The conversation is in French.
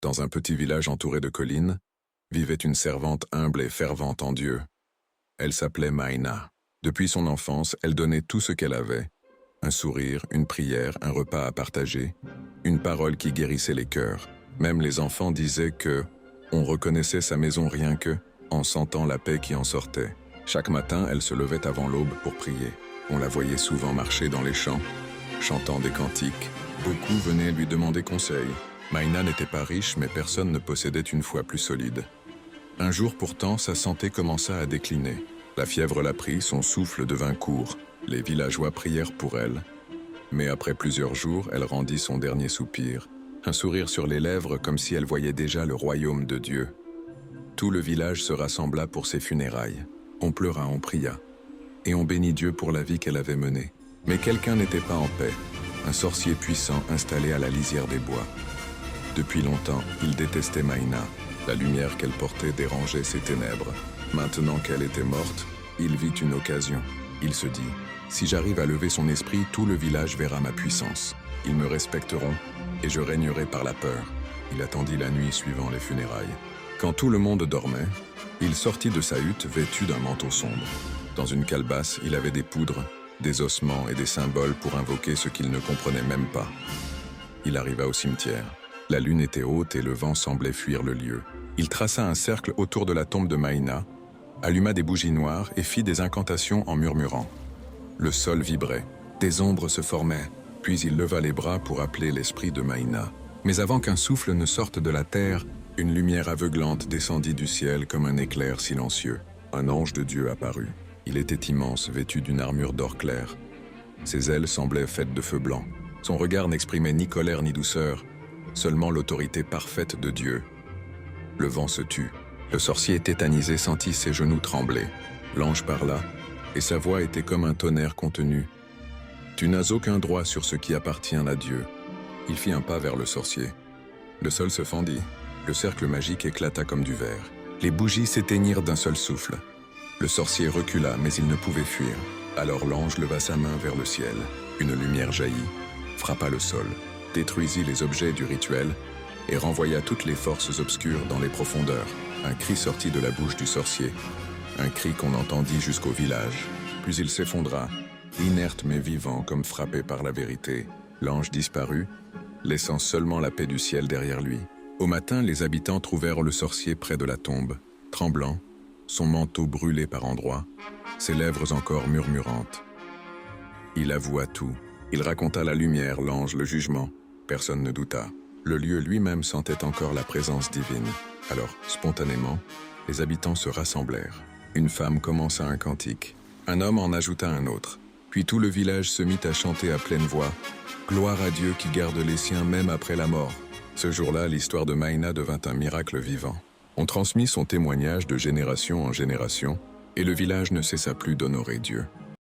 Dans un petit village entouré de collines, vivait une servante humble et fervente en Dieu. Elle s'appelait Maïna. Depuis son enfance, elle donnait tout ce qu'elle avait. Un sourire, une prière, un repas à partager, une parole qui guérissait les cœurs. Même les enfants disaient que on reconnaissait sa maison rien que en sentant la paix qui en sortait. Chaque matin, elle se levait avant l'aube pour prier. On la voyait souvent marcher dans les champs, chantant des cantiques. Beaucoup venaient lui demander conseil. Maïna n'était pas riche, mais personne ne possédait une foi plus solide. Un jour pourtant, sa santé commença à décliner. La fièvre la prit, son souffle devint court. Les villageois prièrent pour elle. Mais après plusieurs jours, elle rendit son dernier soupir. Un sourire sur les lèvres comme si elle voyait déjà le royaume de Dieu. Tout le village se rassembla pour ses funérailles. On pleura, on pria. Et on bénit Dieu pour la vie qu'elle avait menée. Mais quelqu'un n'était pas en paix. Un sorcier puissant installé à la lisière des bois. Depuis longtemps, il détestait Maïna. La lumière qu'elle portait dérangeait ses ténèbres. Maintenant qu'elle était morte, il vit une occasion. Il se dit, si j'arrive à lever son esprit, tout le village verra ma puissance. Ils me respecteront et je régnerai par la peur. Il attendit la nuit suivant les funérailles. Quand tout le monde dormait, il sortit de sa hutte vêtu d'un manteau sombre. Dans une calebasse, il avait des poudres, des ossements et des symboles pour invoquer ce qu'il ne comprenait même pas. Il arriva au cimetière. La lune était haute et le vent semblait fuir le lieu. Il traça un cercle autour de la tombe de Maïna, alluma des bougies noires et fit des incantations en murmurant. Le sol vibrait, des ombres se formaient, puis il leva les bras pour appeler l'esprit de Maïna. Mais avant qu'un souffle ne sorte de la terre, une lumière aveuglante descendit du ciel comme un éclair silencieux. Un ange de Dieu apparut. Il était immense, vêtu d'une armure d'or clair. Ses ailes semblaient faites de feu blanc. Son regard n'exprimait ni colère ni douceur, seulement l'autorité parfaite de Dieu. Le vent se tut. Le sorcier tétanisé sentit ses genoux trembler. L'ange parla, et sa voix était comme un tonnerre contenu. « Tu n'as aucun droit sur ce qui appartient à Dieu. » Il fit un pas vers le sorcier. Le sol se fendit. Le cercle magique éclata comme du verre. Les bougies s'éteignirent d'un seul souffle. Le sorcier recula, mais il ne pouvait fuir. Alors l'ange leva sa main vers le ciel. Une lumière jaillit, frappa le sol, détruisit les objets du rituel et renvoya toutes les forces obscures dans les profondeurs. Un cri sortit de la bouche du sorcier, un cri qu'on entendit jusqu'au village. Puis il s'effondra, inerte mais vivant comme frappé par la vérité. L'ange disparut, laissant seulement la paix du ciel derrière lui. Au matin, les habitants trouvèrent le sorcier près de la tombe, tremblant, son manteau brûlé par endroits, ses lèvres encore murmurantes. Il avoua tout. Il raconta la lumière, l'ange, le jugement. Personne ne douta. Le lieu lui-même sentait encore la présence divine. Alors, spontanément, les habitants se rassemblèrent. Une femme commença un cantique. Un homme en ajouta un autre. Puis tout le village se mit à chanter à pleine voix. « Gloire à Dieu qui garde les siens même après la mort ». Ce jour-là, l'histoire de Maïna devint un miracle vivant. On transmit son témoignage de génération en génération, et le village ne cessa plus d'honorer Dieu.